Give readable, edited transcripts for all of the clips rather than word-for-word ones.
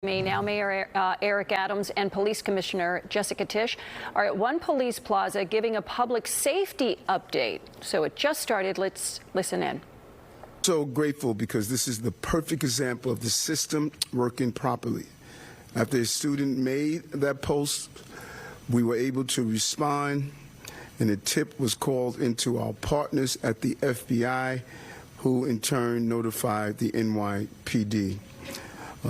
Now, Mayor Eric Adams and Police Commissioner Jessica Tisch are at one police plaza giving a public safety update. So it just started. Let's listen in. So grateful because this is the perfect example of the system working properly. After a student made that post, we were able to respond, and a tip was called into our partners at the FBI, who in turn notified the NYPD.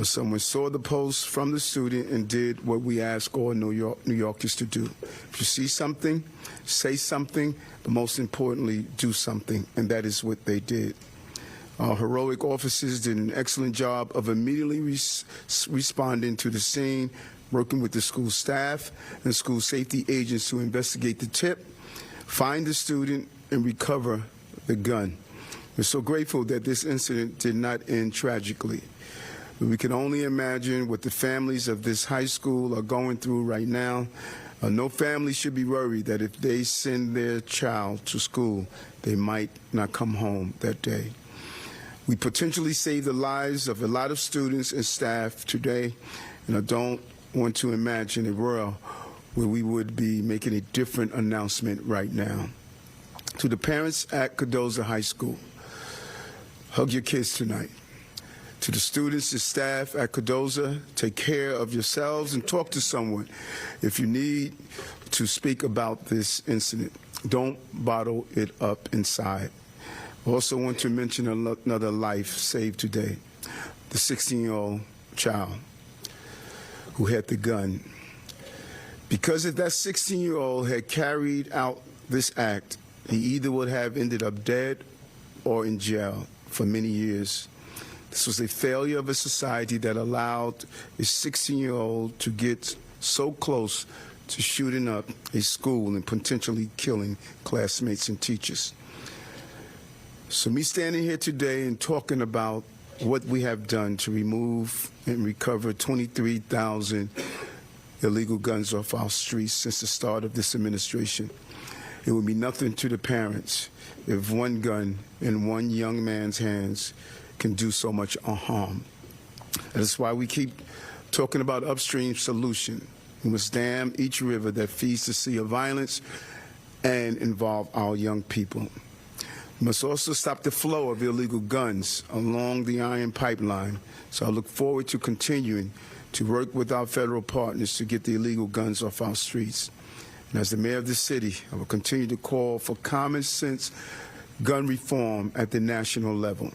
Someone saw the post from the student and did what we ask all New Yorkers to do. If you see something, say something, but most importantly, do something, and that is what they did. Our heroic officers did an excellent job of immediately responding to the scene, working with the school staff and school safety agents to investigate the tip, find the student, and recover the gun. We're so grateful that this incident did not end tragically. We can only imagine what the families of this high school are going through right now. No family should be worried that if they send their child to school, they might not come home that day. We potentially saved the lives of a lot of students and staff today, and I don't want to imagine a world where we would be making a different announcement right now. To the parents at Cardozo High School, hug your kids tonight. To the students and staff at Cardozo, take care of yourselves and talk to someone if you need to speak about this incident. Don't bottle it up inside. I also want to mention another life saved today, the 16-year-old child who had the gun. Because if that 16-year-old had carried out this act, he either would have ended up dead or in jail for many years. This was a failure of a society that allowed a 16-year-old to get so close to shooting up a school and potentially killing classmates and teachers. So me standing here today and talking about what we have done to remove and recover 23,000 illegal guns off our streets since the start of this administration, it would be nothing to the parents if one gun in one young man's hands can do so much harm. That's why we keep talking about upstream solution. We must dam each river that feeds the sea of violence and involve our young people. We must also stop the flow of illegal guns along the iron pipeline. So I look forward to continuing to work with our federal partners to get the illegal guns off our streets. And as the mayor of the city, I will continue to call for common sense gun reform at the national level,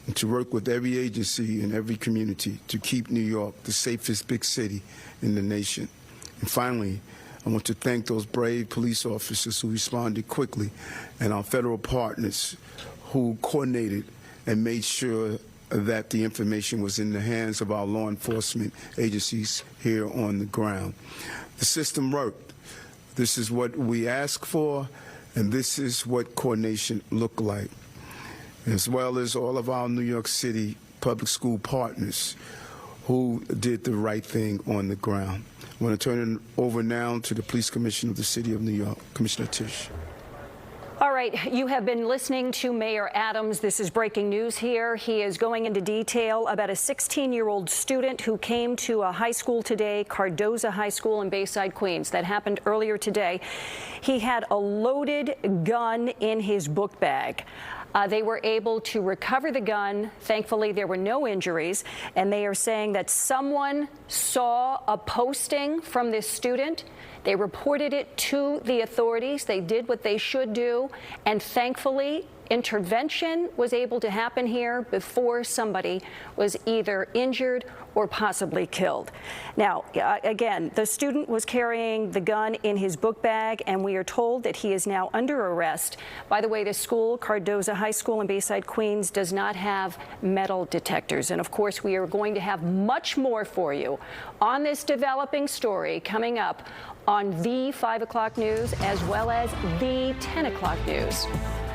and to work with every agency in every community to keep New York the safest big city in the nation. And finally, I want to thank those brave police officers who responded quickly and our federal partners who coordinated and made sure that the information was in the hands of our law enforcement agencies here on the ground. The system worked. This is what we asked for, and this is what coordination looked like, as well as all of our New York City public school partners who did the right thing on the ground. I want to turn it over now to the Police Commissioner of the City of New York, Commissioner Tisch. All right, you have been listening to Mayor Adams. This is breaking news here. He is going into detail about a 16-year-old student who came to a high school today, Cardozo High School in Bayside, Queens. That happened earlier today. He had a loaded gun in his book bag. They were able to recover the gun. Thankfully, there were no injuries. And they are saying that someone saw a posting from this student. They reported it to the authorities. They did what they should do. And thankfully, intervention was able to happen here before somebody was either injured or possibly killed. Now, again, the student was carrying the gun in his book bag, and we are told that he is now under arrest. By the way, the school, Cardozo High School in Bayside, Queens, does not have metal detectors. And of course, we are going to have much more for you on this developing story coming up on the 5 o'clock news as well as the 10 o'clock news.